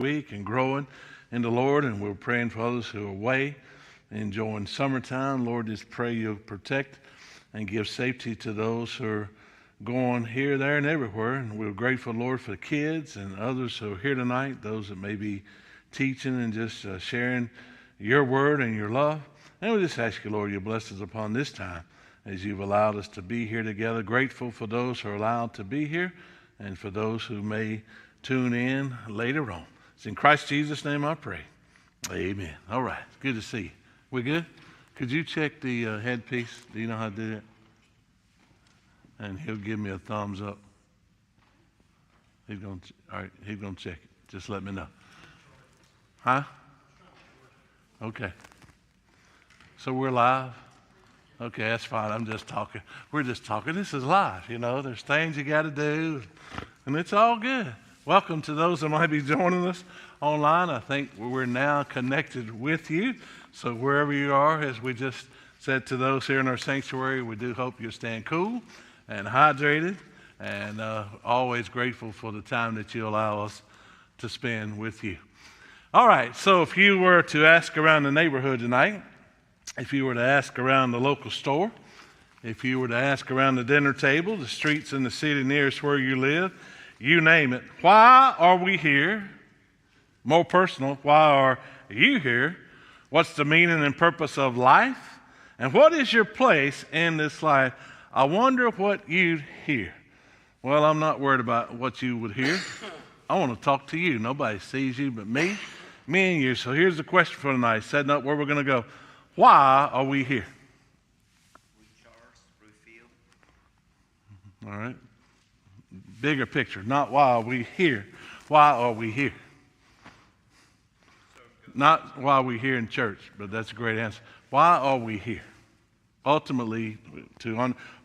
week and growing in the Lord, and we're praying for others who are away, enjoying summertime. Lord, just pray you'll protect and give safety to those who are going here, there, and everywhere. And we're grateful, Lord, for the kids and others who are here tonight, those that may be teaching and just sharing your word and your love. And we just ask you, Lord, you bless us upon this time as you've allowed us to be here together. Grateful for those who are allowed to be here and for those who may tune in later on. It's in Christ Jesus' name I pray. Amen. All right. Good to see you. We good? Could you check the headpiece? Do you know how to do that? And he'll give me a thumbs up. He's going to, all right, he's going to check it. Just let me know. Huh? Okay. So we're live? Okay, that's fine. I'm just talking. We're just talking. This is live, you know. There's things you got to do, and it's all good. Welcome to those that might be joining us online. I think we're now connected with you. So wherever you are, as we just said to those here in our sanctuary, we do hope you're staying cool and hydrated, and always grateful for the time that you allow us to spend with you. All right, so if you were to ask around the neighborhood tonight, if you were to ask around the local store, if you were to ask around the dinner table, the streets in the city nearest where you live, you name it, why are we here? More personal, why are you here? What's the meaning and purpose of life? And what is your place in this life? I wonder what you'd hear. Well, I'm not worried about what you would hear. I want to talk to you. Nobody sees you but me and you. So here's the question for tonight, setting up where we're going to go. Why are we here? All right. Bigger picture, not why are we here. Why are we here? Not why we're here in church, but that's a great answer. Why are we here? Ultimately,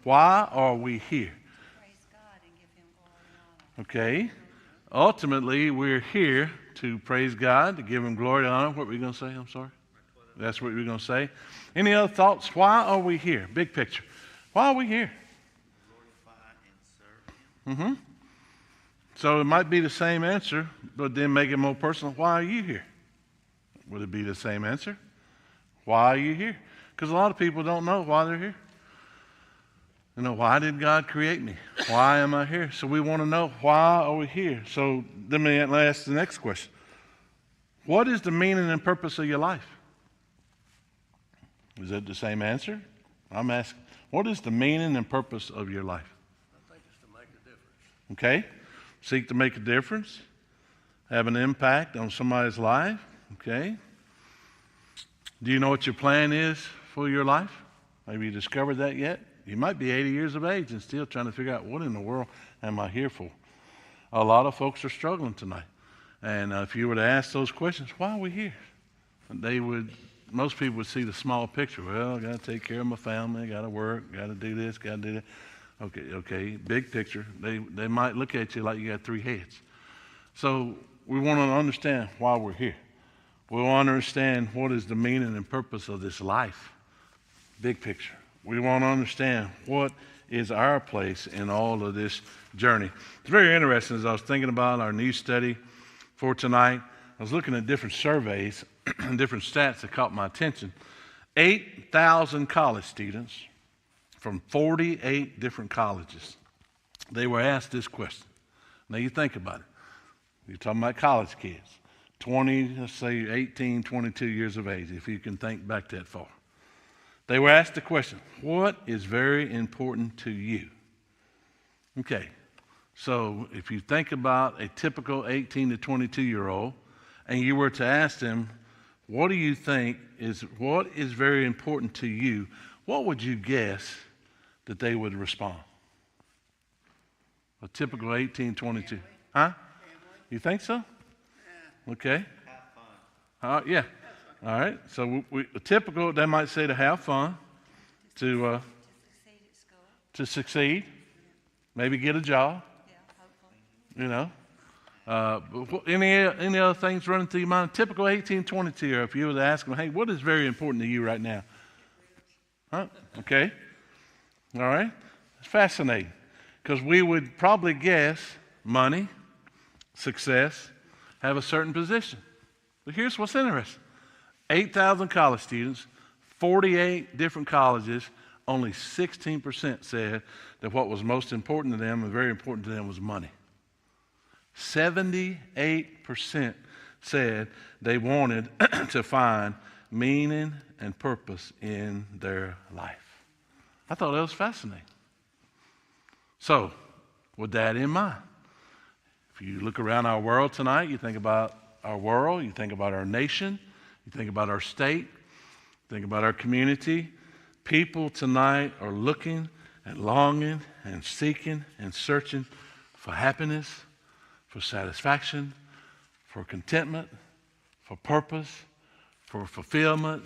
why are we here? Praise God and give him glory and honor. Okay. Ultimately, we're here to praise God, to give him glory and honor. What were you going to say? I'm sorry. That's what you were going to say. Any other thoughts? Why are we here? Big picture. Why are we here? Glorify and serve. So it might be the same answer, but then make it more personal. Why are you here? Would it be the same answer? Why are you here? Because a lot of people don't know why they're here. You know, why did God create me? Why am I here? So we want to know, why are we here? So let me ask the next question. What is the meaning and purpose of your life? Is that the same answer? I'm asking, what is the meaning and purpose of your life? I think it's to make a difference. Okay. Seek to make a difference. Have an impact on somebody's life. Okay. Do you know what your plan is for your life? Have you discovered that yet? You might be 80 years of age and still trying to figure out what in the world am I here for? A lot of folks are struggling tonight. And if you were to ask those questions, why are we here? Most people would see the small picture. Well, I got to take care of my family, got to work, got to do this, got to do that. Okay, big picture. They might look at you like you got three heads. So we want to understand why we're here. We want to understand what is the meaning and purpose of this life. Big picture. We want to understand what is our place in all of this journey. It's very interesting as I was thinking about our new study for tonight. I was looking at different surveys and different stats that caught my attention. 8,000 college students from 48 different colleges. They were asked this question. Now you think about it. You're talking about college kids. 20, let's say 18, 22 years of age, if you can think back that far. They were asked the question, what is very important to you? Okay, so if you think about a typical 18 to 22-year-old, and you were to ask them, what do you think what is very important to you? What would you guess that they would respond? A typical 18, 22. Huh? You think so? Okay. Have fun. Yeah. All right. So typical, they might say to have fun, to succeed, maybe get a job. Yeah, hopefully. You know. Any other things running through your mind? Typical 18, 22, or if you were to ask them, hey, what is very important to you right now? Huh? Okay. All right. It's fascinating because we would probably guess money, success, have a certain position. But here's what's interesting. 8,000 college students, 48 different colleges, only 16% said that what was most important to them and very important to them was money. 78% said they wanted to find meaning and purpose in their life. I thought that was fascinating. So, with that in mind, if you look around our world tonight, you think about our world, you think about our nation, you think about our state, think about our community. People tonight are looking and longing and seeking and searching for happiness, for satisfaction, for contentment, for purpose, for fulfillment,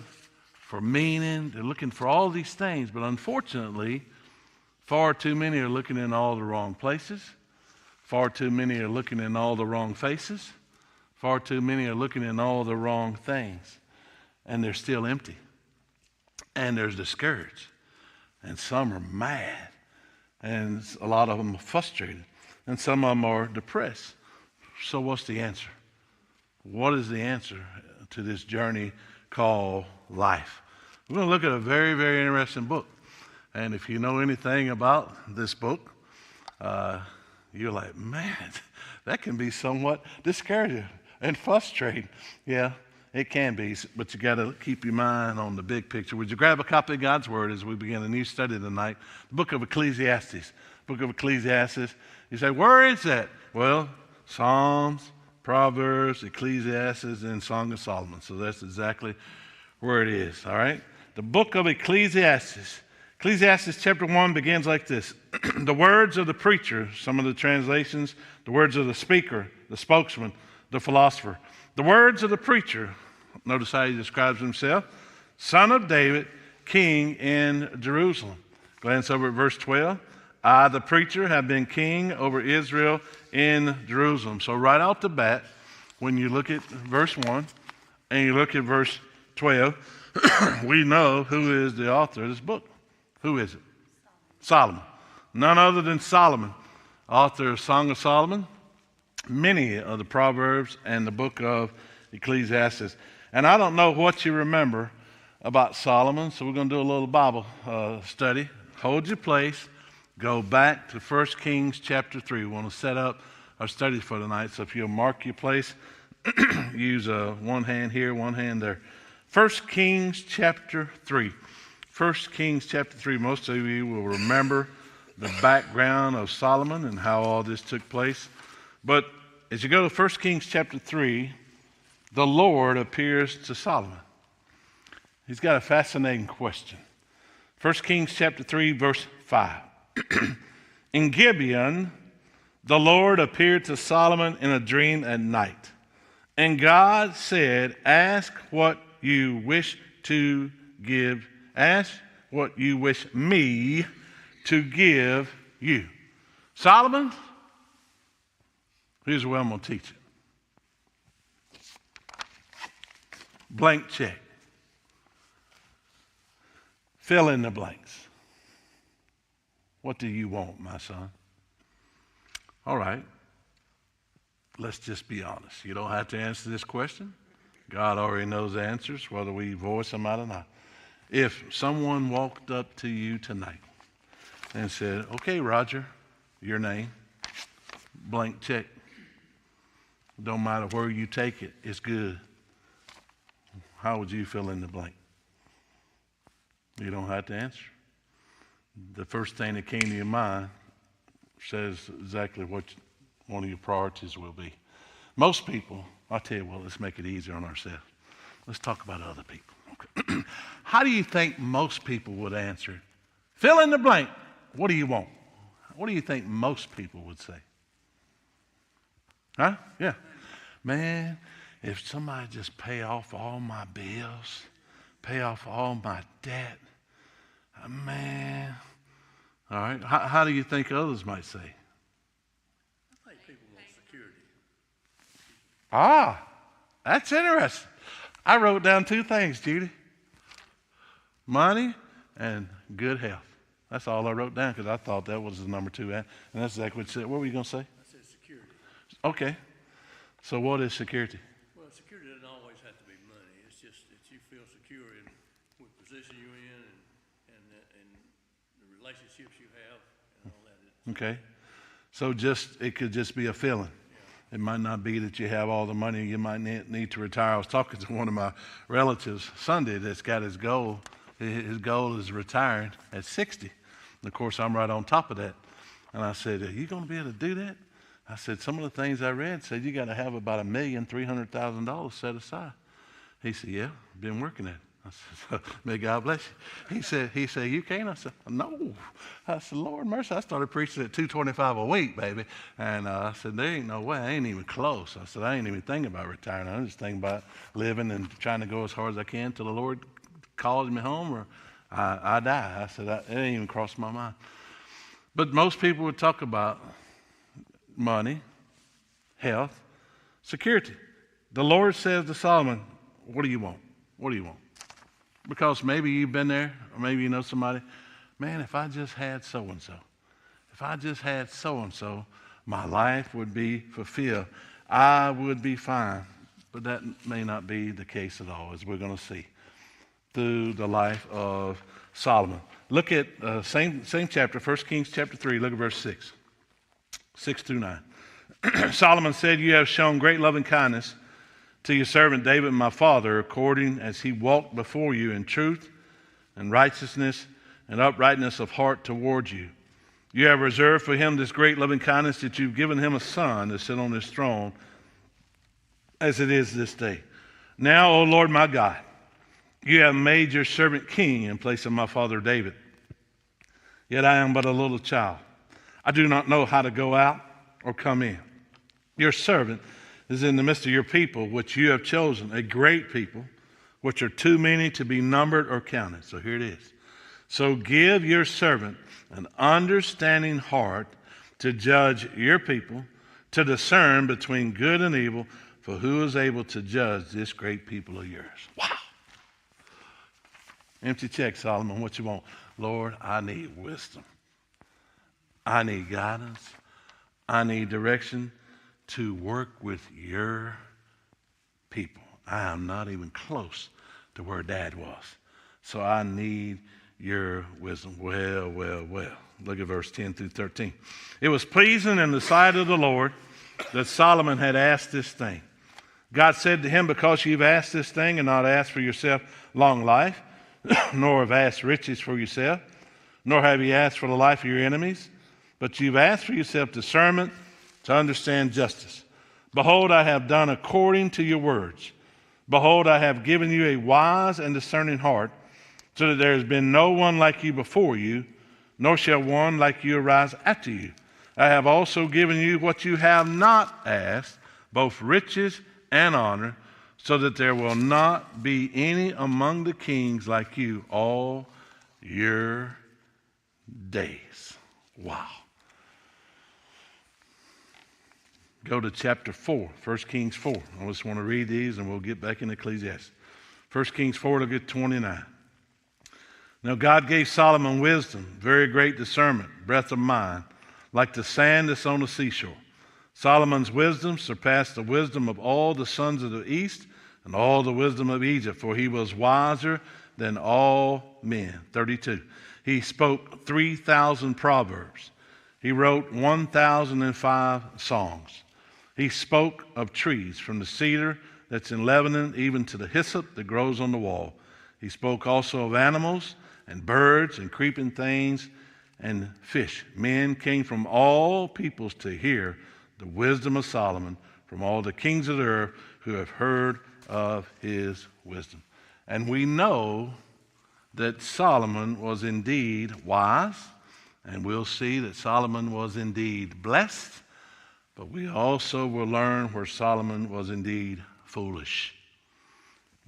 for meaning. They're looking for all these things, but unfortunately, far too many are looking in all the wrong places. Far too many are looking in all the wrong faces. Far too many are looking in all the wrong things. And they're still empty. And they're discouraged. And some are mad. And a lot of them are frustrated. And some of them are depressed. So what's the answer? What is the answer to this journey called life? We're going to look at a very, very interesting book. And if you know anything about this book, you're like, man, that can be somewhat discouraging and frustrating. Yeah, it can be, but you got to keep your mind on the big picture. Would you grab a copy of God's Word as we begin a new study tonight? The book of Ecclesiastes. Book of Ecclesiastes. You say, where is that? Well, Psalms, Proverbs, Ecclesiastes, and Song of Solomon. So that's exactly where it is, all right? The book of Ecclesiastes. Ecclesiastes chapter 1 begins like this. The words of the preacher, some of the translations, the words of the speaker, the spokesman, the philosopher. The words of the preacher, notice how he describes himself, son of David, king in Jerusalem. Glance over at verse 12. I, the preacher, have been king over Israel in Jerusalem. So right off the bat, when you look at verse 1 and you look at verse 12, we know who is the author of this book. Who is it? Solomon. None other than Solomon, author of Song of Solomon, many of the Proverbs, and the book of Ecclesiastes. And I don't know what you remember about Solomon, so we're going to do a little Bible study. Hold your place. Go back to 1 Kings chapter 3. We want to set up our study for tonight, so if you'll mark your place, use one hand here, one hand there. 1 Kings chapter 3. 1 Kings chapter 3, most of you will remember the background of Solomon and how all this took place. But as you go to 1 Kings chapter 3, the Lord appears to Solomon. He's got a fascinating question. 1 Kings chapter 3, verse 5. In Gibeon, the Lord appeared to Solomon in a dream at night. And God said, ask what you wish to give. Ask what you wish me to give you. Solomon, here's where I'm going to teach it. Blank check. Fill in the blanks. What do you want, my son? All right. Let's just be honest. You don't have to answer this question. God already knows the answers, whether we voice them out or not. If someone walked up to you tonight and said, okay, Roger, your name, blank check. Don't matter where you take it, it's good. How would you fill in the blank? You don't have to answer. The first thing that came to your mind says exactly what one of your priorities will be. Most people, I'll tell you what, let's make it easier on ourselves. Let's talk about other people. Okay. How do you think most people would answer? Fill in the blank. What do you want? What do you think most people would say? Huh? Yeah. Man, if somebody just pay off all my bills, pay off all my debt, man. All right. How do you think others might say? I think people want security. Ah, that's interesting. I wrote down two things, Judy. Money and good health. That's all I wrote down because I thought that was the number two. And that's exactly what you said. What were you going to say? I said security. Okay. So what is security? Well, security doesn't always have to be money. It's just that you feel secure in what position you're in and the relationships you have and all that. Okay. So it could just be a feeling. It might not be that you have all the money you might need to retire. I was talking to one of my relatives Sunday that's got his goal. His goal is retiring at 60. And of course, I'm right on top of that. And I said, are you going to be able to do that? I said, some of the things I read said you got to have about $1,300,000 set aside. He said, yeah, I've been working at it. I said, may God bless you. He said, you can't? I said, no. I said, Lord mercy. I started preaching at $225 a week, baby. And I said, there ain't no way. I ain't even close. I said, I ain't even thinking about retiring. I'm just thinking about living and trying to go as hard as I can till the Lord calls me home or I die. I said, it ain't even crossed my mind. But most people would talk about money, health, security. The Lord says to Solomon, what do you want? What do you want? Because maybe you've been there, or maybe you know somebody, man, if I just had so-and-so, if I just had so-and-so, my life would be fulfilled. I would be fine. But that may not be the case at all, as we're going to see through the life of Solomon. Look at same chapter, 1 Kings chapter 3, look at verse 6 through 9. Solomon said, you have shown great loving kindness to your servant David, my father, according as he walked before you in truth and righteousness and uprightness of heart towards you. You have reserved for him this great loving kindness that you've given him a son to sit on his throne as it is this day. Now, O Lord my God, you have made your servant king in place of my father David. Yet I am but a little child. I do not know how to go out or come in. Your servant is in the midst of your people, which you have chosen, a great people, which are too many to be numbered or counted. So here it is. So give your servant an understanding heart to judge your people, to discern between good and evil, for who is able to judge this great people of yours? Wow. Empty check, Solomon. What you want? Lord, I need wisdom. I need guidance. I need direction to work with your people. I am not even close to where Dad was. So I need your wisdom. Well. Look at verse 10 through 13. It was pleasing in the sight of the Lord that Solomon had asked this thing. God said to him, because you've asked this thing and not asked for yourself long life, nor have asked riches for yourself, nor have you asked for the life of your enemies, but you've asked for yourself discernment to understand justice. Behold, I have done according to your words. Behold, I have given you a wise and discerning heart, so that there has been no one like you before you, nor shall one like you arise after you. I have also given you what you have not asked, both riches and honor, so that there will not be any among the kings like you all your days. Wow. Go to chapter 4, 1 Kings 4. I just want to read these and we'll get back in Ecclesiastes. 1 Kings 4, look at 29. Now God gave Solomon wisdom, very great discernment, breadth of mind, like the sand that's on the seashore. Solomon's wisdom surpassed the wisdom of all the sons of the east and all the wisdom of Egypt, for he was wiser than all men. 32. He spoke 3,000 proverbs. He wrote 1,005 songs. He spoke of trees, from the cedar that's in Lebanon, even to the hyssop that grows on the wall. He spoke also of animals and birds and creeping things and fish. Men came from all peoples to hear the wisdom of Solomon, from all the kings of the earth who have heard of his wisdom. And we know that Solomon was indeed wise, and we'll see that Solomon was indeed blessed, but we also will learn where Solomon was indeed foolish,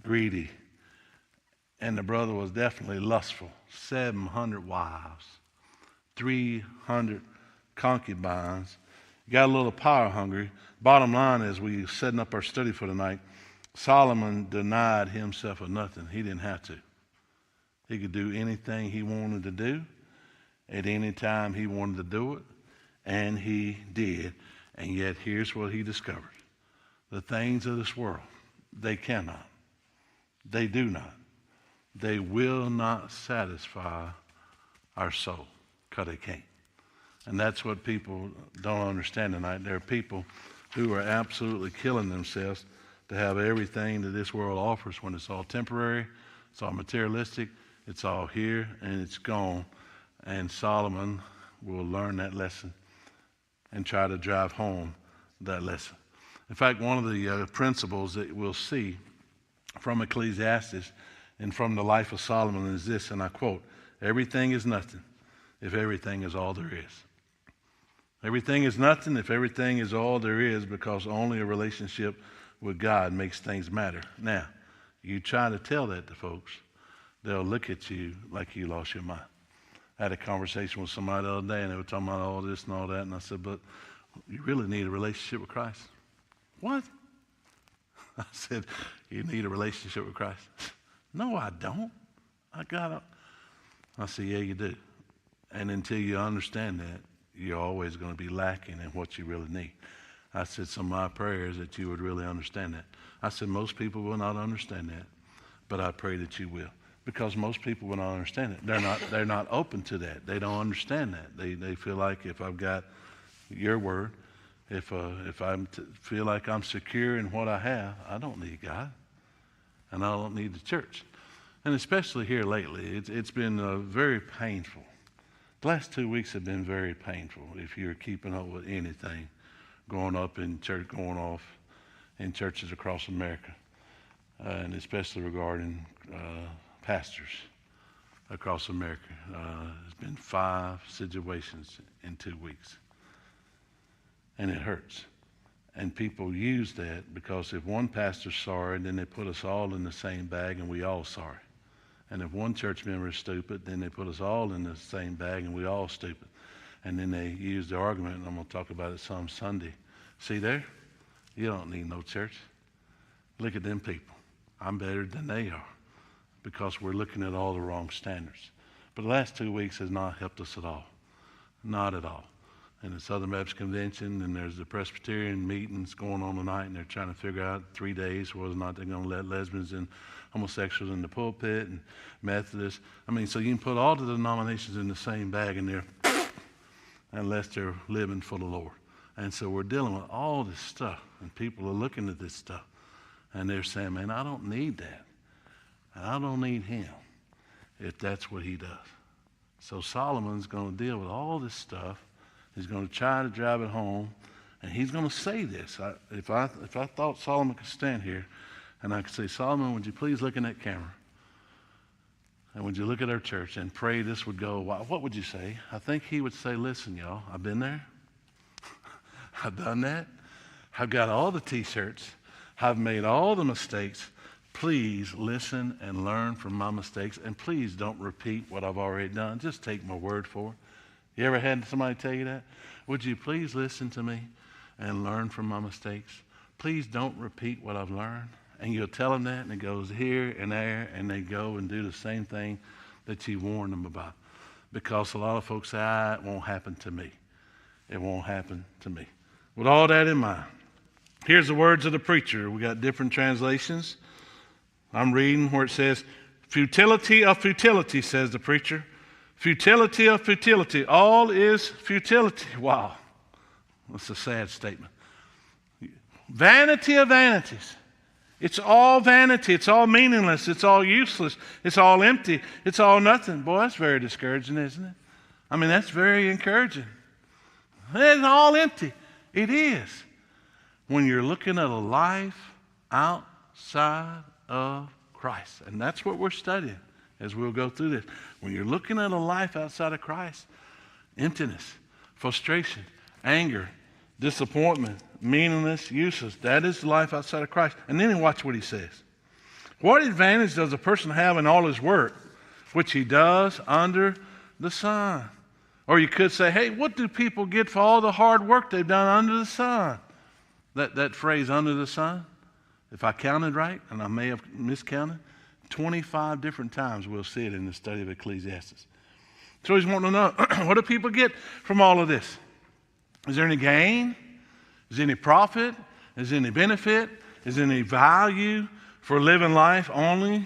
greedy, and the brother was definitely lustful. 700 wives, 300 concubines, got a little power hungry. Bottom line is, we setting up our study for tonight, Solomon denied himself of nothing. He didn't have to. He could do anything he wanted to do at any time he wanted to do it, and he did. And yet here's what he discovered. the things of this world, they cannot. They do not. They will not satisfy our soul, because they can't. And that's what people don't understand tonight. There are people who are absolutely killing themselves to have everything that this world offers when it's all temporary, it's all materialistic, it's all here, and it's gone. And Solomon will learn that lesson and try to drive home that lesson. In fact, one of the principles that we'll see from Ecclesiastes and from the life of Solomon is this, and I quote, "Everything is nothing if everything is all there is." Everything is nothing if everything is all there is, because only a relationship with God makes things matter. Now, you try to tell that to folks, they'll look at you like you lost your mind. I had a conversation with somebody the other day, and they were talking about all this and all that, and I said, but you really need a relationship with Christ. What? I said, you need a relationship with Christ. No, I don't. I said, yeah, you do. And until you understand that, you're always going to be lacking in what you really need. I said, some of my prayers that you would really understand that. I said, most people will not understand that, but I pray that you will. Because most people will not understand it. They're not open to that. They don't understand that. They feel like if I've got your word, if I feel like I'm secure in what I have, I don't need God, and I don't need the church. And especially here lately, it's been very painful. The last 2 weeks have been very painful if you're keeping up with anything going up in church, going off in churches across America, and especially regarding pastors across America. There's been 5 situations in 2 weeks, and it hurts. And people use that because if one pastor's sorry, then they put us all in the same bag and we all sorry. And if one church member is stupid, then they put us all in the same bag and we all stupid. And then they use the argument, and I'm going to talk about it some Sunday. See there? You don't need no church. Look at them people. I'm better than they are, because we're looking at all the wrong standards. But the last 2 weeks has not helped us at all. Not at all. And the Southern Baptist Convention, and there's the Presbyterian meetings going on tonight, and they're trying to figure out 3 days whether or not they're going to let lesbians and homosexuals in the pulpit, and Methodists. I mean, so you can put all the denominations in the same bag in there, unless they're living for the Lord. And so we're dealing with all this stuff, and people are looking at this stuff, and they're saying, man, I don't need that. And I don't need him if that's what he does. So Solomon's going to deal with all this stuff. He's going to try to drive it home, and he's going to say this. If I thought Solomon could stand here, and I could say, Solomon, would you please look in that camera? And would you look at our church and pray this would go? What would you say? I think he would say, listen, y'all, I've been there. I've done that. I've got all the T-shirts. I've made all the mistakes. Please listen and learn from my mistakes, and please don't repeat what I've already done. Just take my word for it. You ever had somebody tell you that? Would you please listen to me and learn from my mistakes? Please don't repeat what I've learned. And you'll tell them that, and it goes here and there, and they go and do the same thing that you warned them about. Because a lot of folks say, it won't happen to me. It won't happen to me. With all that in mind, here's the words of the preacher. We got different translations. I'm reading where it says, futility of futility, says the preacher. Futility of futility. All is futility. Wow. That's a sad statement. Vanity of vanities. It's all vanity. It's all meaningless. It's all useless. It's all empty. It's all nothing. Boy, that's very discouraging, isn't it? I mean, that's very encouraging. It's all empty. It is. When you're looking at a life outside of Christ. And that's what we're studying as we'll go through this. When you're looking at a life outside of Christ, emptiness, frustration, anger, disappointment, meaningless, useless. That is life outside of Christ. And then watch what he says. What advantage does a person have in all his work, which he does under the sun? Or you could say, hey, what do people get for all the hard work they've done under the sun? That phrase, under the sun, if I counted right, and I may have miscounted, 25 different times we'll see it in the study of Ecclesiastes. So he's wanting to know, what do people get from all of this? Is there any gain? Is there any profit? Is there any benefit? Is there any value for living life only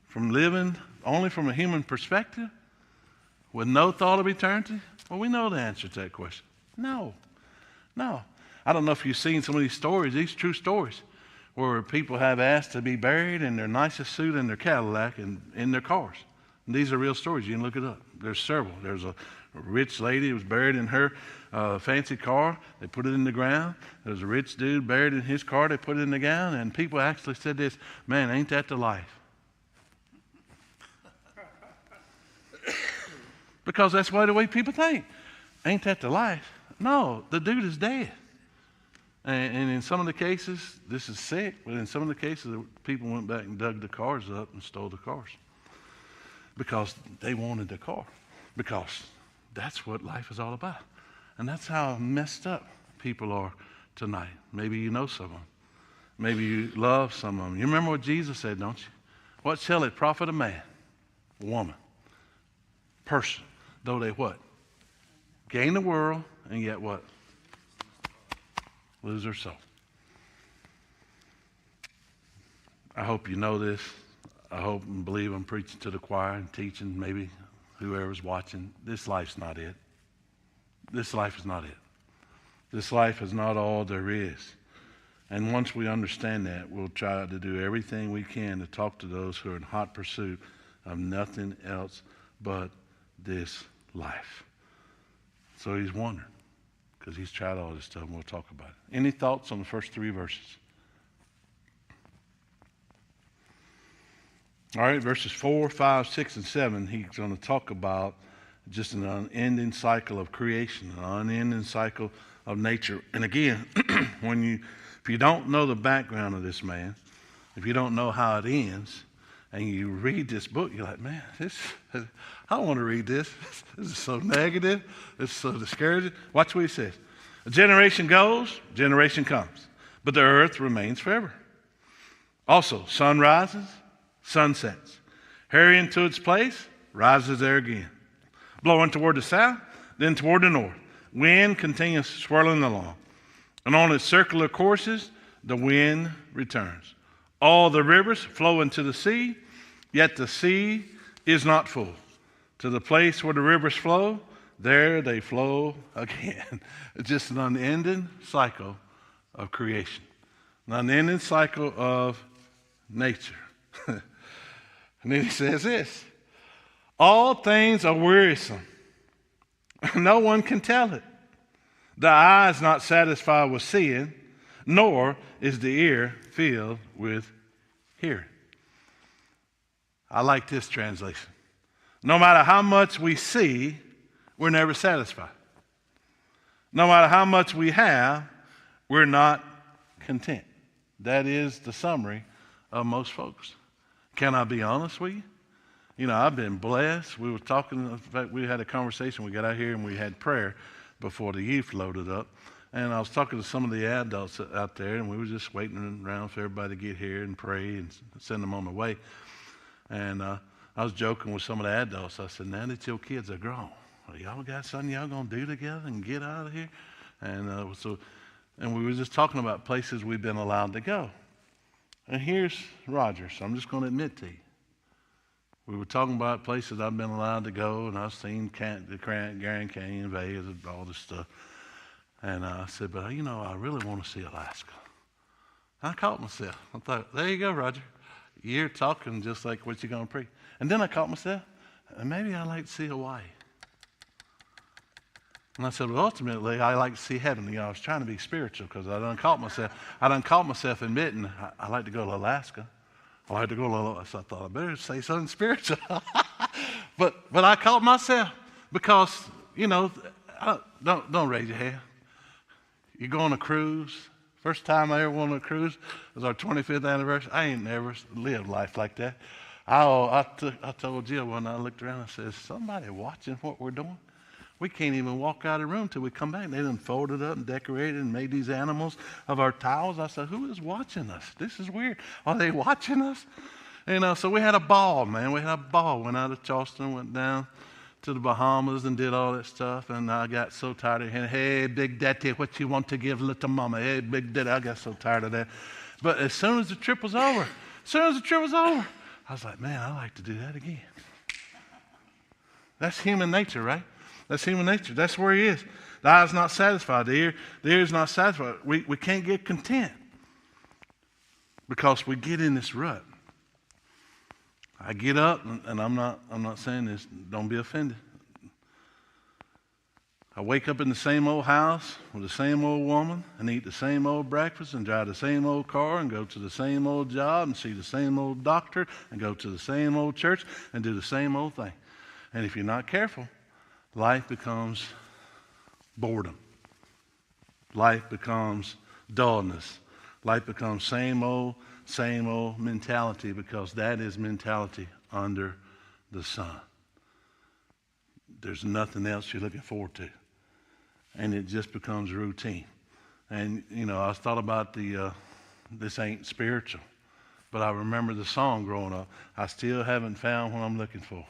from a human perspective with no thought of eternity? Well, we know the answer to that question. No. I don't know if you've seen some of these stories, these true stories, where people have asked to be buried in their nicest suit in their Cadillac and in their cars. And these are real stories. You can look it up. There's several. There's a rich lady who was buried in her fancy car. They put it in the ground. There's a rich dude buried in his car. They put it in the ground. And people actually said this, man, ain't that the life? Because that's the way people think. Ain't that the life? No, the dude is dead. And in some of the cases, this is sick, but in some of the cases, people went back and dug the cars up and stole the cars. Because they wanted the car. Because that's what life is all about. And that's how messed up people are tonight. Maybe you know some of them. Maybe you love some of them. You remember what Jesus said, don't you? What shall it profit a man, woman, person, though they what? Gain the world and yet what? Lose their soul. I hope you know this. I hope and believe I'm preaching to the choir and teaching maybe whoever's watching. This life's not it. This life is not it. This life is not all there is. And once we understand that, we'll try to do everything we can to talk to those who are in hot pursuit of nothing else but this life. So he's wondering, because he's tried all this stuff, and we'll talk about it. Any thoughts on the first 3 verses? All right, verses 4, 5, 6, and 7, he's going to talk about just an unending cycle of creation, an unending cycle of nature. And again, if you don't know the background of this man, if you don't know how it ends, and you read this book, you're like, man, I don't want to read this. This is so negative. This is so discouraging. Watch what he says. A generation goes, generation comes, but the earth remains forever. Also, sun rises, sun sets. Hurrying to its place, rises there again. Blowing toward the south, then toward the north. Wind continues swirling along. And on its circular courses, the wind returns. All the rivers flow into the sea, yet the sea is not full. To the place where the rivers flow, there they flow again. It's just an unending cycle of creation. An unending cycle of nature. And then he says this, all things are wearisome. No one can tell it. The eye is not satisfied with seeing, nor is the ear filled with hearing. I like this translation. No matter how much we see, we're never satisfied. No matter how much we have, we're not content. That is the summary of most folks. Can I be honest with you? You know, I've been blessed. We were talking, in fact, we had a conversation. We got out here and we had prayer before the youth loaded up. And I was talking to some of the adults out there, and we were just waiting around for everybody to get here and pray and send them on the way. And I was joking with some of the adults. I said, now that your kids are grown, y'all got something y'all going to do together and get out of here? And we were just talking about places we've been allowed to go. And here's Roger, so I'm just going to admit to you. We were talking about places I've been allowed to go, and I've seen the Grand Canyon, Vegas, and all this stuff. And I said, but you know, I really want to see Alaska. I caught myself. I thought, there you go, Roger. You're talking just like what you're going to preach. And then I caught myself, and maybe I'd like to see Hawaii. And I said, well, ultimately, I like to see heaven. You know, I was trying to be spiritual because I done caught myself admitting I like to go to Alaska. I like to go to Alaska. So I thought I better say something spiritual. but I caught myself because, you know, don't raise your hand. You go on a cruise. First time I ever went on a cruise was our 25th anniversary. I ain't never lived life like that. I told Jill when I looked around, I said, is somebody watching what we're doing? We can't even walk out of the room till we come back. They done folded up and decorated and made these animals of our towels. I said, who is watching us? This is weird. Are they watching us? You know, so we had a ball, man. We had a ball. Went out of Charleston, went down to the Bahamas and did all that stuff, and I got so tired of hearing, hey, Big Daddy, what you want to give little mama? Hey, Big Daddy, I got so tired of that. But as soon as the trip was over, I was like, man, I'd like to do that again. That's human nature, right? That's human nature. That's where he is. The eye's not satisfied. The ear's not satisfied. We can't get content because we get in this rut. I get up, and I'm not saying this, don't be offended. I wake up in the same old house with the same old woman and eat the same old breakfast and drive the same old car and go to the same old job and see the same old doctor and go to the same old church and do the same old thing. And if you're not careful, life becomes boredom. Life becomes dullness. Life becomes same old mentality, because that is mentality under the sun. There's nothing else you're looking forward to. And it just becomes routine. And, I thought about this ain't spiritual, but I remember the song growing up. I still haven't found what I'm looking for.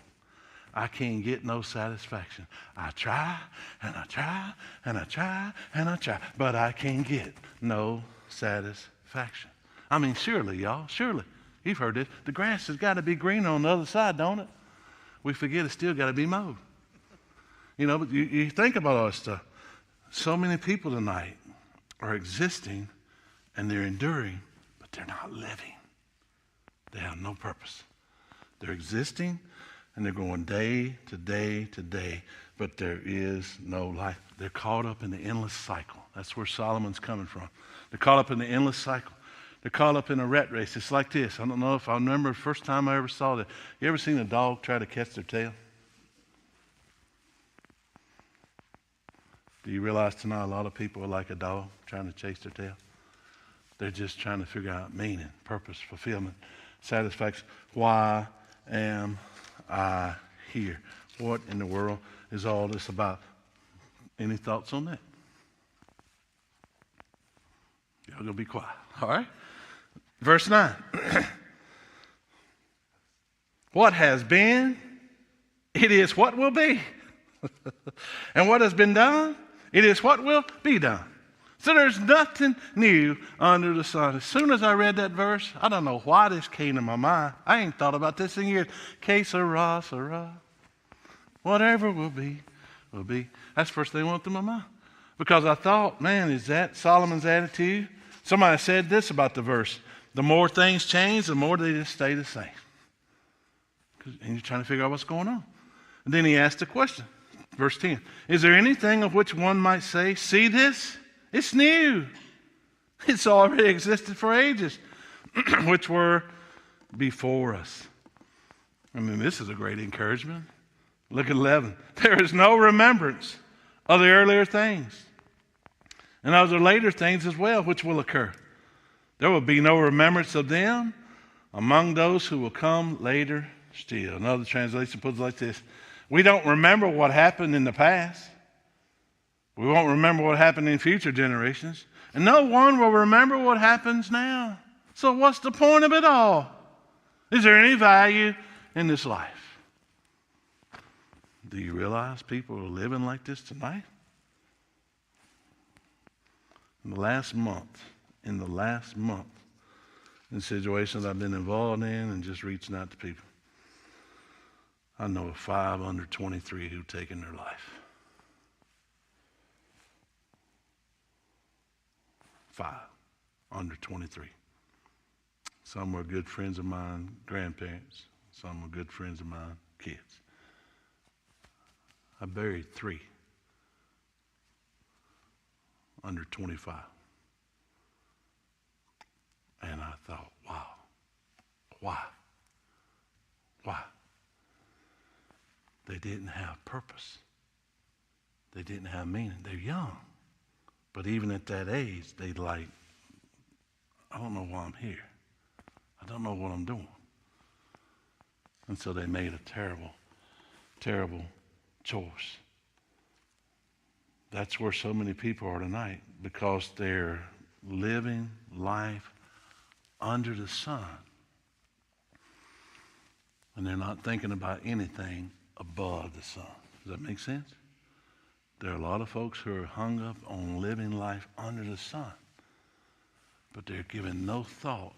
I can't get no satisfaction. I try, and I try, and I try, and I try, but I can't get no satisfaction. I mean, surely, y'all, surely. You've heard this. The grass has got to be greener on the other side, don't it? We forget it's still got to be mowed. But you think about all this stuff. So many people tonight are existing, and they're enduring, but they're not living. They have no purpose. They're existing, and they're going day to day to day, but there is no life. They're caught up in the endless cycle. That's where Solomon's coming from. They're caught up in the endless cycle. They're caught up in a rat race. It's like this. I don't know if I remember the first time I ever saw that. You ever seen a dog try to catch their tail? Do you realize tonight a lot of people are like a dog trying to chase their tail? They're just trying to figure out meaning, purpose, fulfillment, satisfaction. Why am I here? What in the world is all this about? Any thoughts on that? Y'all gonna be quiet, all right? Verse 9. What has been, it is what will be. And what has been done, it is what will be done. So there's nothing new under the sun. As soon as I read that verse, I don't know why this came to my mind. I ain't thought about this in years. Que sera, sera. Whatever will be, will be. That's the first thing that went through my mind. Because I thought, man, is that Solomon's attitude? Somebody said this about the verse. The more things change, the more they just stay the same. And you're trying to figure out what's going on. And then he asked a question. Verse 10. Is there anything of which one might say, see this? It's new. It's already existed for ages, which were before us. I mean, this is a great encouragement. Look at 11. There is no remembrance of the earlier things, and of the later things as well, which will occur. There will be no remembrance of them among those who will come later still. Another translation puts it like this. We don't remember what happened in the past. We won't remember what happened in future generations. And no one will remember what happens now. So what's the point of it all? Is there any value in this life? Do you realize people are living like this tonight? In the last month, in situations I've been involved in and just reaching out to people, I know of 5 under 23 who've taken their life. 5 under 23. Some were good friends of mine, grandparents. Some were good friends of mine, kids. I buried 3 under 25. And I thought, wow, why? They didn't have purpose. They didn't have meaning. They're young. But even at that age, they like, I don't know why I'm here. I don't know what I'm doing. And so they made a terrible, terrible choice. That's where so many people are tonight, because they're living life under the sun. And they're not thinking about anything above the sun. Does that make sense? There are a lot of folks who are hung up on living life under the sun, but they're giving no thought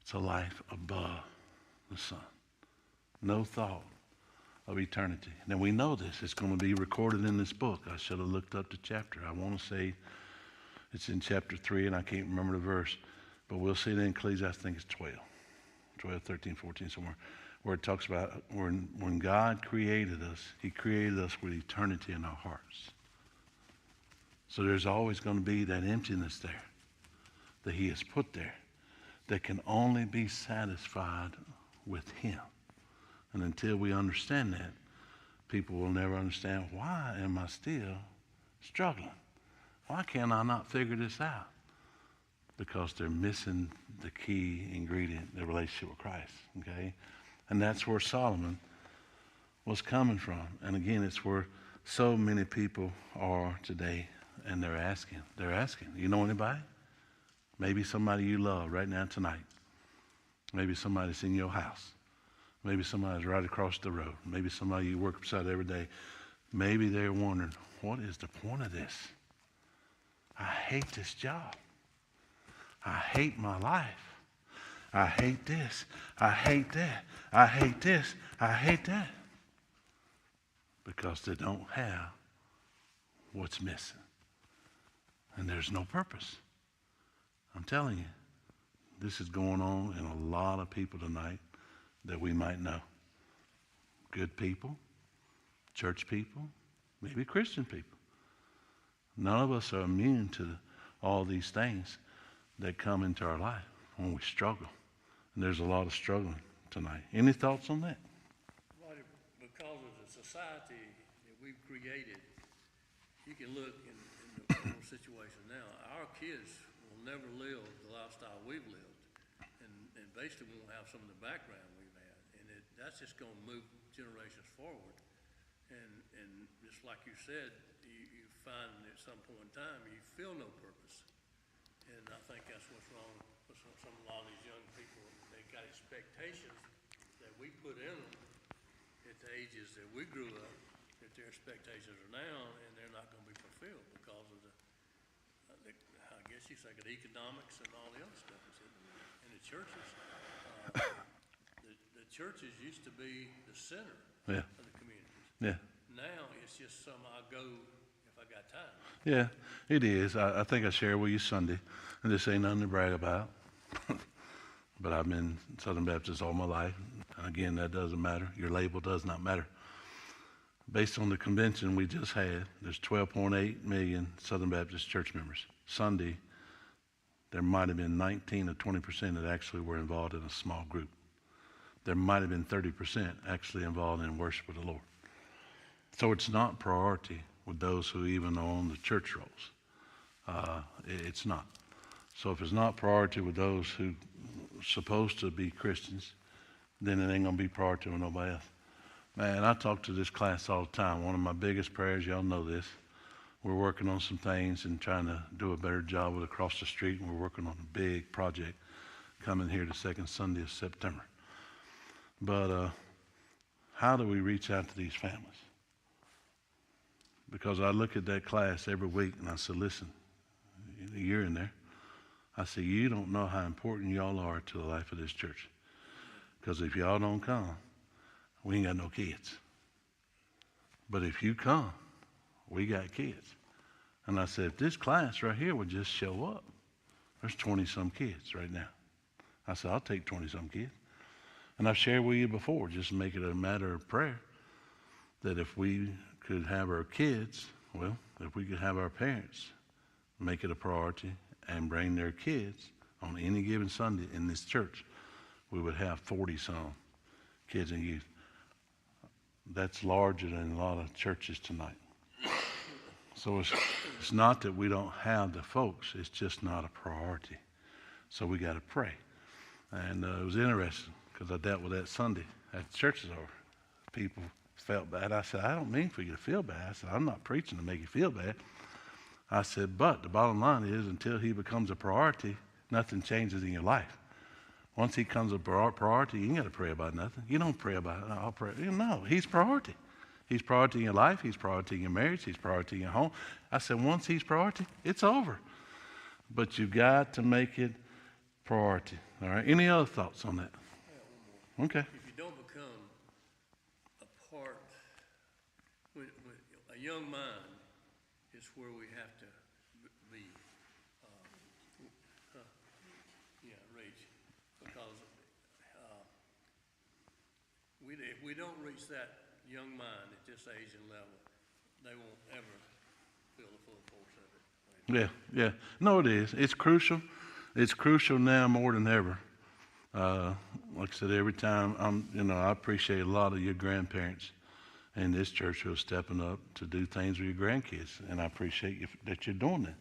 to life above the sun. No thought of eternity. Now we know this. It's going to be recorded in this book. I should have looked up the chapter. I want to say it's in chapter 3, and I can't remember the verse, but we'll see it in Ecclesiastes. I think it's 12, 13, 14, somewhere, where it talks about when God created us, he created us with eternity in our hearts. So there's always going to be that emptiness there that he has put there that can only be satisfied with him. And until we understand that, people will never understand, why am I still struggling? Why can't I not figure this out? Because they're missing the key ingredient, the relationship with Christ, okay? And that's where Solomon was coming from. And again, it's where so many people are today, and they're asking. You know anybody? Maybe somebody you love right now tonight. Maybe somebody's in your house. Maybe somebody's right across the road. Maybe somebody you work beside every day. Maybe they're wondering, what is the point of this? I hate this job. I hate my life. I hate this. I hate that. I hate this. I hate that. Because they don't have what's missing. And there's no purpose. I'm telling you, this is going on in a lot of people tonight that we might know. Good people, church people, maybe Christian people. None of us are immune to all these things that come into our life when we struggle. And there's a lot of struggling tonight. Any thoughts on that? Well, because of the society that we've created, you can look in the whole situation now. Our kids will never live the lifestyle we've lived, and basically won't have some of the background we've had. And that's just going to move generations forward. And just like you said, you find at some point in time you feel no purpose. And I think that's what's wrong with a lot of these young people. They got expectations that we put in them at the ages that we grew up, that their expectations are now, and they're not going to be fulfilled because of I guess you say, the economics and all the other stuff that's in the churches. The churches used to be the center of the communities. Yeah. Now it's just I go if I got time. Yeah, it is. I think I shared with you Sunday, and this ain't nothing to brag about. But I've been Southern Baptist all my life. Again, that doesn't matter. Your label does not matter. Based on the convention we just had, there's 12.8 million Southern Baptist church members. Sunday, there might have been 19 or 20% that actually were involved in a small group. There might have been 30% actually involved in worship of the Lord. So it's not priority with those who even own the church roles. It's not. So if it's not priority with those who are supposed to be Christians, then it ain't going to be priority with nobody else. Man, I talk to this class all the time. One of my biggest prayers, y'all know this, we're working on some things and trying to do a better job with across the street, and we're working on a big project coming here the second Sunday of September. But how do we reach out to these families? Because I look at that class every week and I say, listen, you're in there. I say, you don't know how important y'all are to the life of this church. Because if y'all don't come, we ain't got no kids. But if you come, we got kids. And I said, if this class right here would just show up, there's 20-some kids right now. I said, I'll take 20-some kids. And I've shared with you before, just make it a matter of prayer, that if we could have our kids, well, if we could have our parents make it a priority and bring their kids on any given Sunday in this church, we would have 40-some kids and youth. That's larger than a lot of churches tonight. So it's not that we don't have the folks, it's just not a priority. So we got to pray. And it was interesting because I dealt with that Sunday at the churches over. People felt bad. I said, I don't mean for you to feel bad. I said, I'm not preaching to make you feel bad. I said, but the bottom line is until he becomes a priority, nothing changes in your life. Once he becomes a priority, you ain't got to pray about nothing. You don't pray about it. I'll pray. No, he's priority. He's priority in your life. He's priority in your marriage. He's priority in your home. I said, once he's priority, it's over. But you got to make it priority. All right. Any other thoughts on that? Okay. If you don't become a part, when a young mind is where we have to be, reach. Because if we don't reach that young mind at this age and level, they won't ever feel the full force of it. Yeah. No, it is. It's crucial. It's crucial now more than ever. Like I said, every time I appreciate a lot of your grandparents in this church who are stepping up to do things with your grandkids, and I appreciate that you're doing that.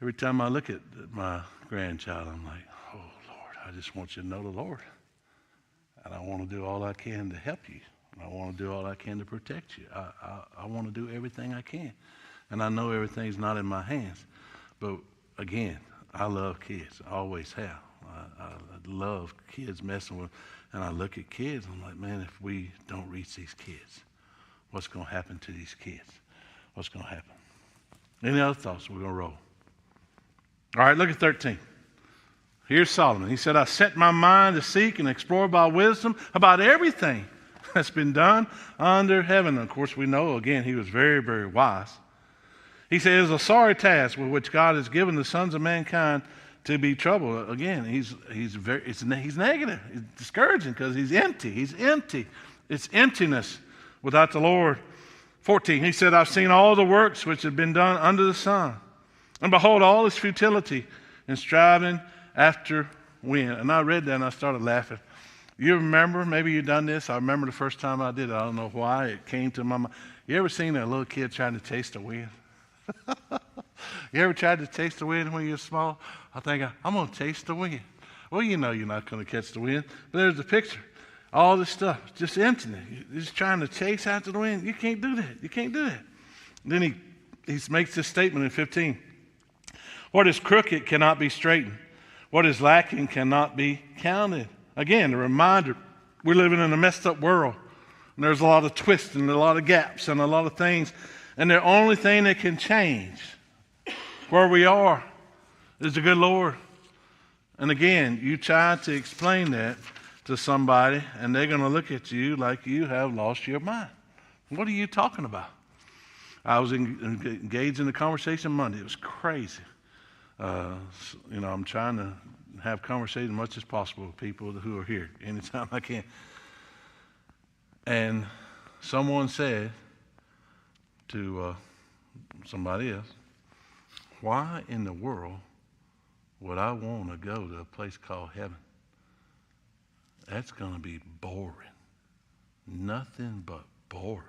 Every time I look at my grandchild, I'm like, oh, Lord, I just want you to know the Lord. And I want to do all I can to help you. And I want to do all I can to protect you. I want to do everything I can. And I know everything's not in my hands. But, again, I love kids. I always have. I love kids messing with, and I look at kids, I'm like, man, if we don't reach these kids, what's going to happen to these kids? What's going to happen? Any other thoughts? We're going to roll. All right, look at 13. Here's Solomon. He said, I set my mind to seek and explore by wisdom about everything that's been done under heaven. And of course, we know, again, he was very, very wise. He said, it is a sorry task with which God has given the sons of mankind to be troubled. Again, he's negative. He's discouraging because he's empty. He's empty. It's emptiness without the Lord. 14, he said, I've seen all the works which have been done under the sun. And behold, all is futility in striving after wind. And I read that and I started laughing. You remember, maybe you've done this. I remember the first time I did it. I don't know why it came to my mind. You ever seen a little kid trying to chase the wind? You ever tried to chase the wind when you were small? I think, I'm going to chase the wind. Well, you know you're not going to catch the wind. But there's the picture. All this stuff, just emptiness. You're just trying to chase after the wind. You can't do that. You can't do that. Then he makes this statement in 15. What is crooked cannot be straightened. What is lacking cannot be counted. Again, a reminder, we're living in a messed up world. And there's a lot of twists and a lot of gaps and a lot of things. And the only thing that can change where we are is the good Lord. And again, you try to explain that to somebody, and they're going to look at you like you have lost your mind. What are you talking about? I was engaged in a conversation Monday. It was crazy. I'm trying to have conversation as much as possible with people who are here anytime I can. And someone said to somebody else, why in the world would I want to go to a place called heaven? That's going to be boring. Nothing but boring.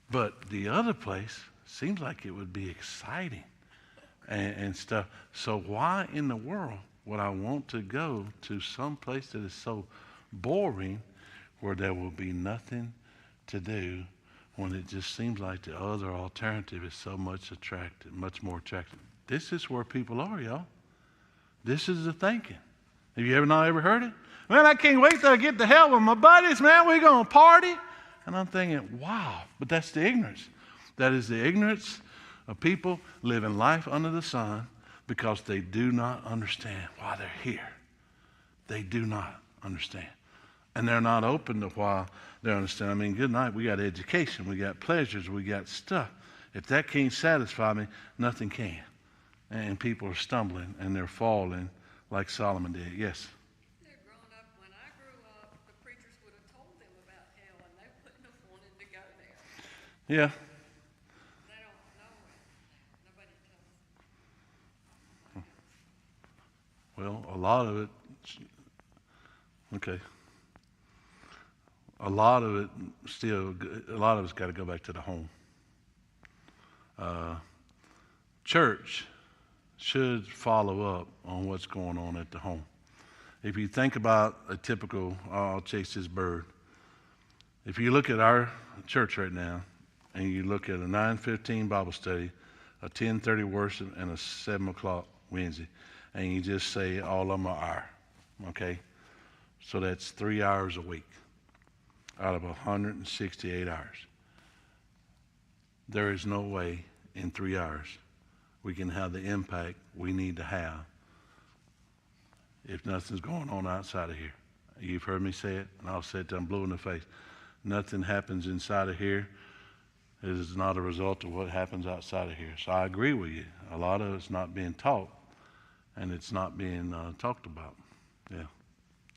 But the other place seems like it would be exciting and stuff. So why in the world would I want to go to some place that is so boring where there will be nothing to do when it just seems like the other alternative is so much more attractive? This is where people are, y'all. This is the thinking. Have you not ever heard it? Man, I can't wait till I get to hell with my buddies, man. We're going to party. And I'm thinking, wow, but that's the ignorance. That is the ignorance of people living life under the sun because they do not understand why they're here. They do not understand. And they're not open to why they understand. I mean, good night. We got education. We got pleasures. We got stuff. If that can't satisfy me, nothing can. And people are stumbling and they're falling like Solomon did. Yes? They're grown up. When I grew up, the preachers would have told them about hell and they wouldn't have wanted to go there. Yeah. They don't know it. Nobody tells them. Well, a lot of it, okay. A lot of it's got to go back to the home. Church should follow up on what's going on at the home. If you think about a typical, I'll chase this bird. If you look at our church right now, and you look at a 9:15 Bible study, a 10:30 worship, and a 7 o'clock Wednesday, and you just say all of them are okay? So that's 3 hours a week. out of 168 hours. There is no way in 3 hours we can have the impact we need to have if nothing's going on outside of here. You've heard me say it, and I'll say it till I'm blue in the face. Nothing happens inside of here. It is not a result of what happens outside of here. So I agree with you. A lot of it's not being taught, and it's not being talked about. Yeah,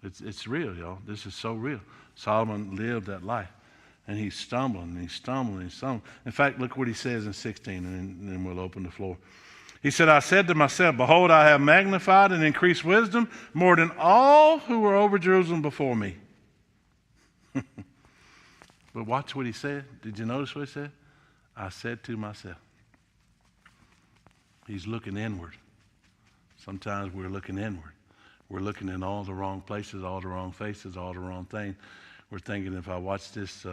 it's real, y'all. This is so real. Solomon lived that life, and he's stumbling, and he's stumbling, and he's stumbling. In fact, look what he says in 16, and then we'll open the floor. He said, I said to myself, behold, I have magnified and increased wisdom more than all who were over Jerusalem before me. But watch what he said. Did you notice what he said? I said to myself. He's looking inward. Sometimes we're looking inward. We're looking in all the wrong places, all the wrong faces, all the wrong things. We're thinking, if I watch this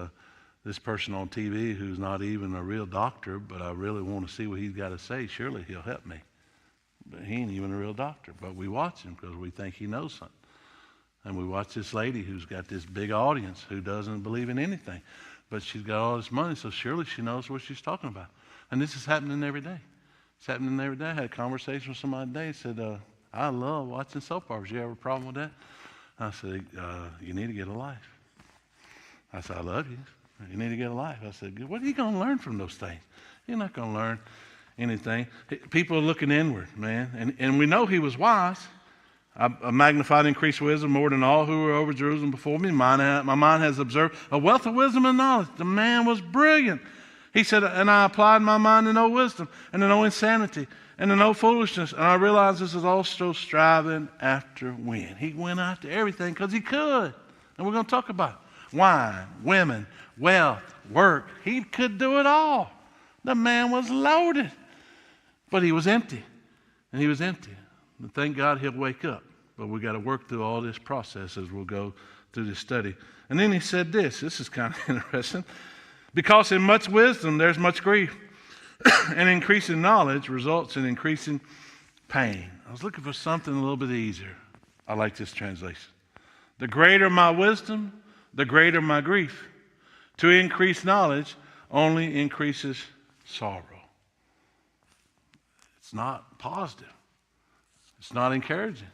person on TV who's not even a real doctor, but I really want to see what he's got to say, surely he'll help me. But he ain't even a real doctor. But we watch him because we think he knows something. And we watch this lady who's got this big audience who doesn't believe in anything. But she's got all this money, so surely she knows what she's talking about. And this is happening every day. It's happening every day. I had a conversation with somebody today and said, I love watching soap operas. You have a problem with that? I said, you need to get a life. I said, I love you. You need to get a life. I said, what are you going to learn from those things? You're not going to learn anything. People are looking inward, man. And we know he was wise. I magnified and increased wisdom more than all who were over Jerusalem before me. My mind has observed a wealth of wisdom and knowledge. The man was brilliant. He said, and I applied my mind to know wisdom and to know insanity and to know foolishness. And I realized this is also striving after wind. He went after everything because he could. And we're going to talk about it. Wine, women, wealth, work. He could do it all. The man was loaded. But he was empty. And he was empty. And thank God he'll wake up. But we got to work through all this process as we'll go through this study. And then he said this. This is kind of interesting. Because in much wisdom there's much grief. And increasing knowledge results in increasing pain. I was looking for something a little bit easier. I like this translation. The greater my wisdom, the greater my grief. To increase knowledge only increases sorrow. It's not positive. It's not encouraging.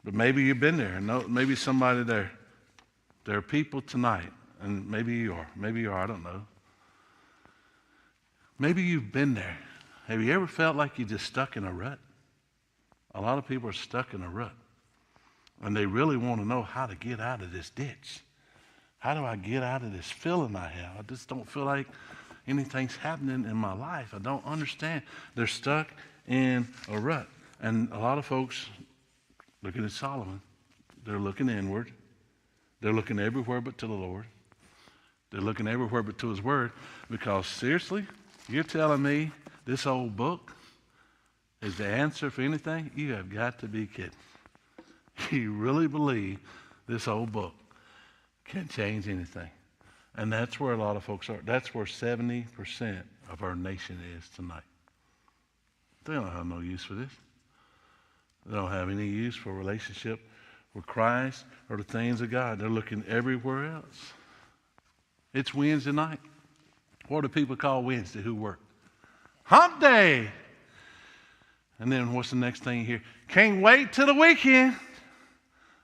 But maybe you've been there. Maybe somebody there. There are people tonight, and maybe you are. Maybe you are, I don't know. Maybe you've been there. Have you ever felt like you're just stuck in a rut? A lot of people are stuck in a rut. And they really want to know how to get out of this ditch. How do I get out of this feeling I have? I just don't feel like anything's happening in my life. I don't understand. They're stuck in a rut. And a lot of folks, looking at Solomon, they're looking inward. They're looking everywhere but to the Lord. They're looking everywhere but to his word. Because seriously, you're telling me this old book is the answer for anything? You have got to be kidding. You really believe this old book can change anything? And that's where a lot of folks are. That's where 70% of our nation is tonight. They don't have no use for this. They don't have any use for a relationship with Christ or the things of God. They're looking everywhere else. It's Wednesday night. What do people call Wednesday who work? Hump day. And then what's the next thing you hear? Can't wait till the weekend.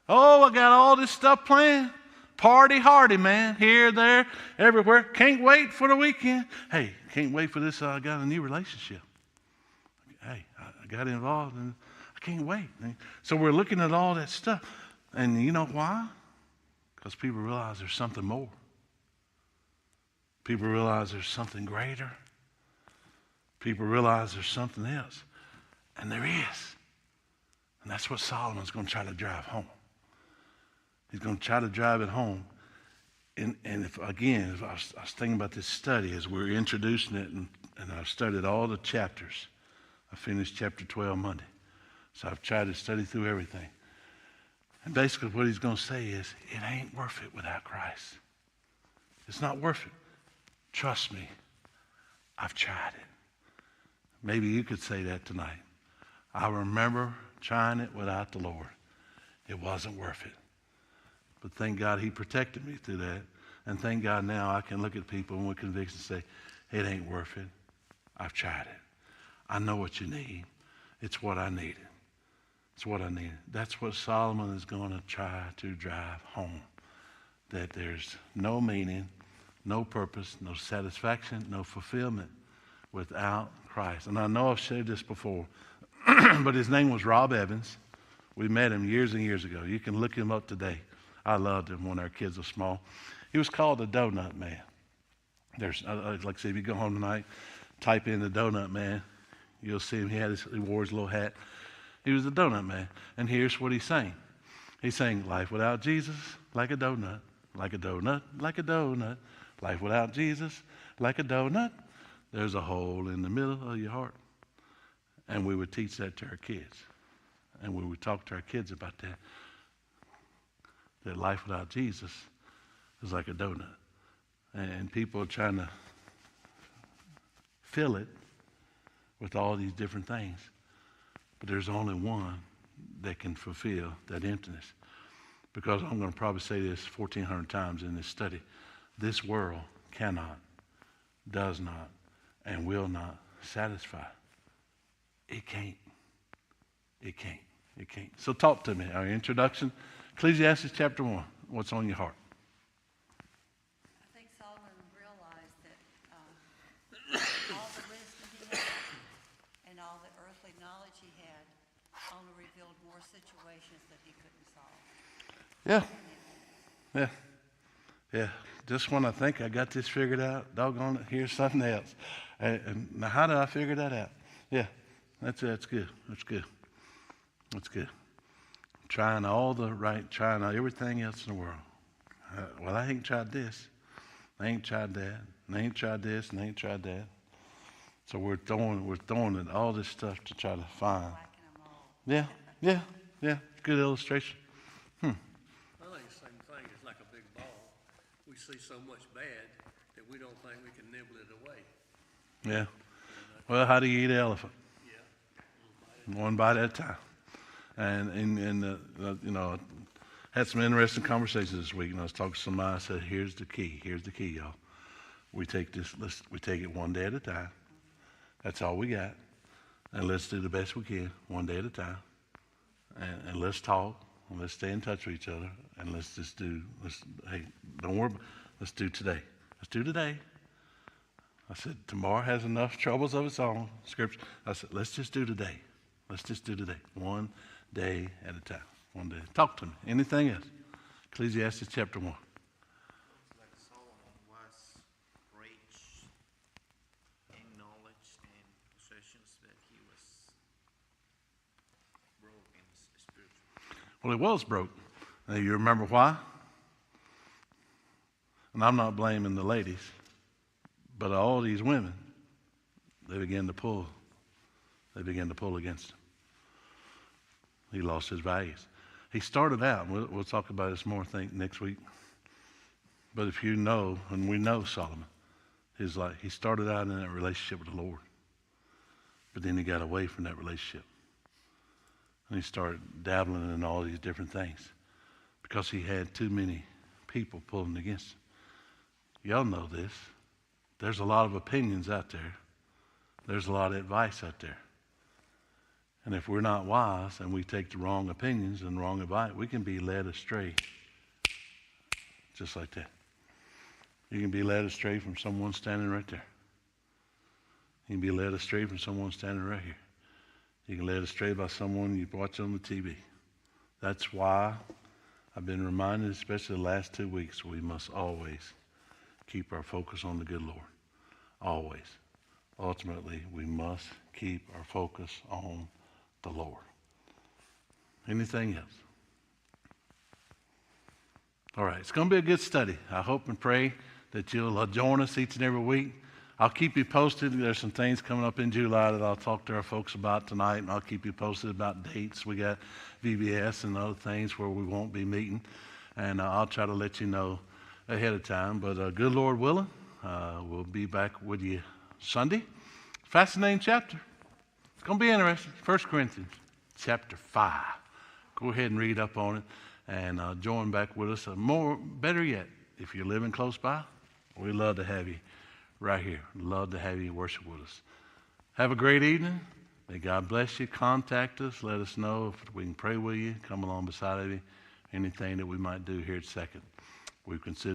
Oh, I got all this stuff planned. Party hardy, man. Here, there, everywhere. Can't wait for the weekend. Hey, can't wait for this. I got a new relationship. Hey, I got involved and I can't wait. So we're looking at all that stuff. And you know why? Because people realize there's something more. People realize there's something greater. People realize there's something else. And there is. And that's what Solomon's going to try to drive home. He's going to try to drive it home. And if I was thinking about this study as we were introducing it, and I've studied all the chapters. I finished chapter 12 Monday. So I've tried to study through everything. And basically what he's going to say is, it ain't worth it without Christ. It's not worth it. Trust me, I've tried it. Maybe you could say that tonight. I remember trying it without the Lord. It wasn't worth it. But thank God he protected me through that. And thank God now I can look at people with conviction and say, it ain't worth it. I've tried it. I know what you need. It's what I needed. It's what I needed. That's what Solomon is going to try to drive home. That there's no meaning, no purpose, no satisfaction, no fulfillment without Christ. And I know I've said this before, but his name was Rob Evans. We met him years and years ago. You can look him up today. I loved him when our kids were small. He was called the Donut Man. There's, like I said, if you go home tonight, type in the Donut Man, you'll see him. He wore his little hat. He was the Donut Man. And here's what he sang. He sang, life without Jesus, like a donut, like a donut, like a donut. Life without Jesus, like a donut. There's a hole in the middle of your heart. And we would teach that to our kids. And we would talk to our kids about that. That life without Jesus is like a donut. And people are trying to fill it with all these different things. But there's only one that can fulfill that emptiness. Because I'm going to probably say this 1,400 times in this study. This world cannot, does not, and will not satisfy. It can't. It can't. It can't. So talk to me. Our introduction, Ecclesiastes chapter 1. What's on your heart? I think Solomon realized that all the wisdom he had and all the earthly knowledge he had only revealed more situations that he couldn't solve. Yeah. Yeah. Yeah. Just when I think I got this figured out, doggone it, here's something else. And now how did I figure that out? Yeah. That's good. That's good. That's good. Trying everything else in the world. Well, I ain't tried this. I ain't tried that. And I ain't tried this, and I ain't tried that. So we're throwing at all this stuff to try to find. Whacking them all. Yeah. Good illustration. I think the same thing. It's like a big ball. We see so much bad that we don't think we can nibble it away. Yeah. Well, how do you eat an elephant? Yeah. One bite at a time. And had some interesting conversations this week. And I was talking to somebody. I said, "Here's the key. Here's the key, y'all. We take it one day at a time. That's all we got, and let's do the best we can, one day at a time. And let's talk, and let's stay in touch with each other, and hey, don't worry. Let's do today. Let's do today." I said, tomorrow has enough troubles of its own. Scripture. I said, let's just do today. Let's just do today. One day at a time. One day. Talk to me. Anything else? Ecclesiastes chapter 1. Looks like Solomon was rich in knowledge and possessions, that he was broke in spiritual. Well, he was broke. Now, you remember why? And I'm not blaming the ladies, but all these women, they began to pull against him. He lost his values. He started out, and we'll talk about this more, I think, next week. But if you know, and we know Solomon, he started out in that relationship with the Lord. But then he got away from that relationship. And he started dabbling in all these different things because he had too many people pulling against him. Y'all know this. There's a lot of opinions out there. There's a lot of advice out there. And if we're not wise and we take the wrong opinions and wrong advice, we can be led astray. Just like that. You can be led astray from someone standing right there. You can be led astray from someone standing right here. You can be led astray by someone you watch on the TV. That's why I've been reminded, especially the last 2 weeks, we must always keep our focus on the good Lord. Always. Ultimately, we must keep our focus on the Lord. Anything else? All right, it's going to be a good study. I hope and pray that you'll join us each and every week. I'll keep you posted. There's some things coming up in July that I'll talk to our folks about tonight, and I'll keep you posted about dates. We got VBS and other things where we won't be meeting, and I'll try to let you know ahead of time. But good Lord willing, we'll be back with you Sunday. Fascinating chapter. It's going to be interesting. 1 Corinthians chapter 5. Go ahead and read up on it. and join back with us. Better yet, if you're living close by, we'd love to have you right here. Love to have you worship with us. Have a great evening. May God bless you. Contact us. Let us know if we can pray with you, come along beside of you, anything that we might do here at Second. We've considered